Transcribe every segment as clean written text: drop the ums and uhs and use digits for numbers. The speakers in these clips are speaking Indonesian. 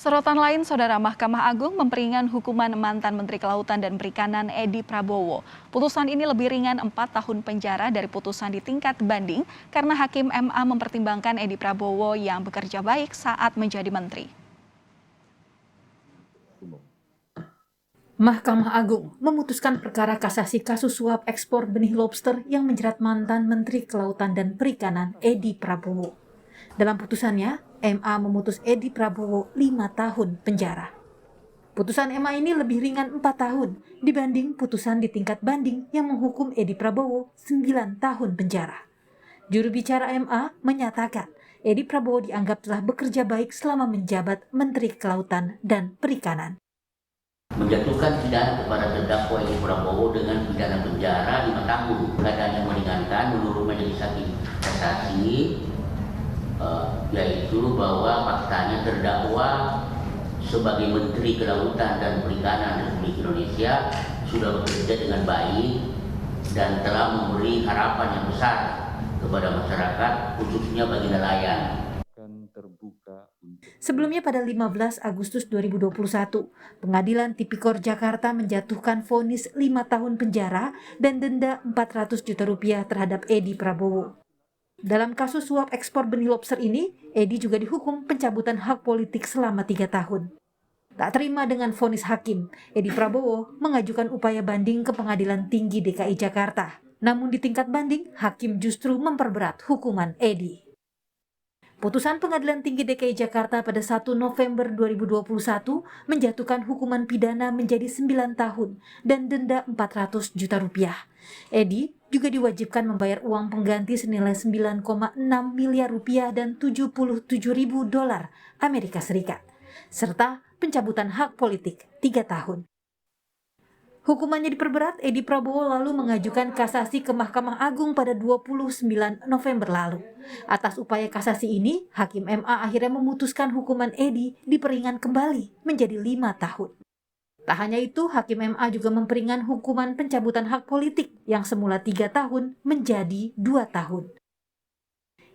Sorotan lain, Saudara, Mahkamah Agung memperingan hukuman mantan Menteri Kelautan dan Perikanan Edi Prabowo. Putusan ini lebih ringan 4 tahun penjara dari putusan di tingkat banding karena Hakim MA mempertimbangkan Edi Prabowo yang bekerja baik saat menjadi menteri. Mahkamah Agung memutuskan perkara kasasi kasus suap ekspor benih lobster yang menjerat mantan Menteri Kelautan dan Perikanan Edi Prabowo. Dalam putusannya, MA memutus Edi Prabowo 5 tahun penjara. Putusan MA ini lebih ringan 4 tahun dibanding putusan di tingkat banding yang menghukum Edi Prabowo 9 tahun penjara. Juru bicara MA menyatakan Edi Prabowo dianggap telah bekerja baik selama menjabat Menteri Kelautan dan Perikanan. Menjatuhkan pidana kepada terdakwa Edi Prabowo dengan pidana penjara 5 tahun. Keadaan yang meringankan menurut Majelis Hakim Kasasi yaitu bahwa faktanya terdakwa sebagai Menteri Kelautan dan Perikanan Republik Indonesia sudah bekerja dengan baik dan telah memberi harapan yang besar kepada masyarakat, khususnya bagi nelayan. Sebelumnya pada 15 Agustus 2021, Pengadilan Tipikor Jakarta menjatuhkan vonis 5 tahun penjara dan denda 400 juta rupiah terhadap Edi Prabowo. Dalam kasus suap ekspor benih lobster ini, Edi juga dihukum pencabutan hak politik selama 3 tahun. Tak terima dengan vonis hakim, Edi Prabowo mengajukan upaya banding ke Pengadilan Tinggi DKI Jakarta. Namun di tingkat banding, hakim justru memperberat hukuman Edi. Putusan Pengadilan Tinggi DKI Jakarta pada 1 November 2021 menjatuhkan hukuman pidana menjadi 9 tahun dan denda 400 juta rupiah. Edi juga diwajibkan membayar uang pengganti senilai 9,6 miliar rupiah dan 77.000 dolar Amerika Serikat, serta pencabutan hak politik 3 tahun. Hukumannya diperberat, Edi Prabowo lalu mengajukan kasasi ke Mahkamah Agung pada 29 November lalu. Atas upaya kasasi ini, Hakim MA akhirnya memutuskan hukuman Edi diperingan kembali menjadi 5 tahun. Tak hanya itu, Hakim MA juga memperingan hukuman pencabutan hak politik yang semula 3 tahun menjadi 2 tahun.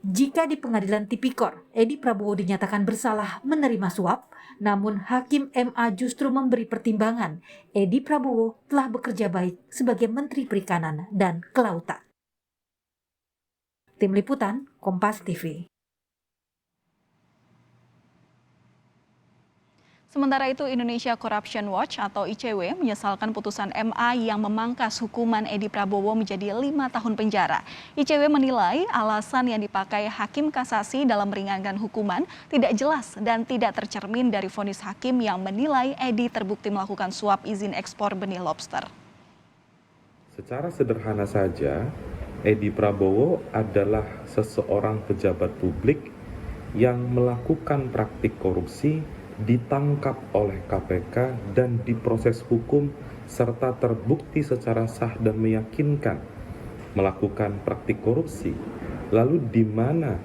Jika di Pengadilan Tipikor, Edi Prabowo dinyatakan bersalah menerima suap, namun Hakim MA justru memberi pertimbangan Edi Prabowo telah bekerja baik sebagai Menteri Perikanan dan Kelautan. Tim Liputan, Kompas TV. Sementara itu, Indonesia Corruption Watch atau ICW menyesalkan putusan MA yang memangkas hukuman Edi Prabowo menjadi 5 tahun penjara. ICW menilai alasan yang dipakai Hakim Kasasi dalam meringankan hukuman tidak jelas dan tidak tercermin dari vonis hakim yang menilai Edi terbukti melakukan suap izin ekspor benih lobster. Secara sederhana saja, Edi Prabowo adalah seseorang pejabat publik yang melakukan praktik korupsi, ditangkap oleh KPK dan diproses hukum serta terbukti secara sah dan meyakinkan melakukan praktik korupsi. Lalu di mana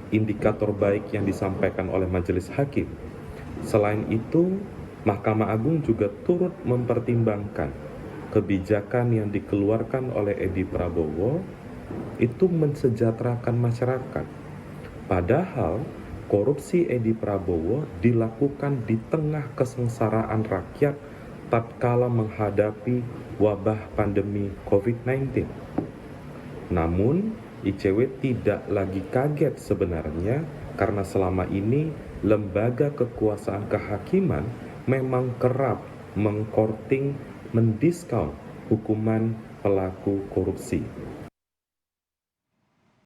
indikator baik yang disampaikan oleh majelis hakim? Selain itu, Mahkamah Agung juga turut mempertimbangkan kebijakan yang dikeluarkan oleh Edi Prabowo itu mensejahterakan masyarakat. Padahal korupsi Edi Prabowo dilakukan di tengah kesengsaraan rakyat tatkala menghadapi wabah pandemi COVID-19. Namun, ICW tidak lagi kaget sebenarnya karena selama ini lembaga kekuasaan kehakiman memang kerap mengkorting, mendiskon hukuman pelaku korupsi.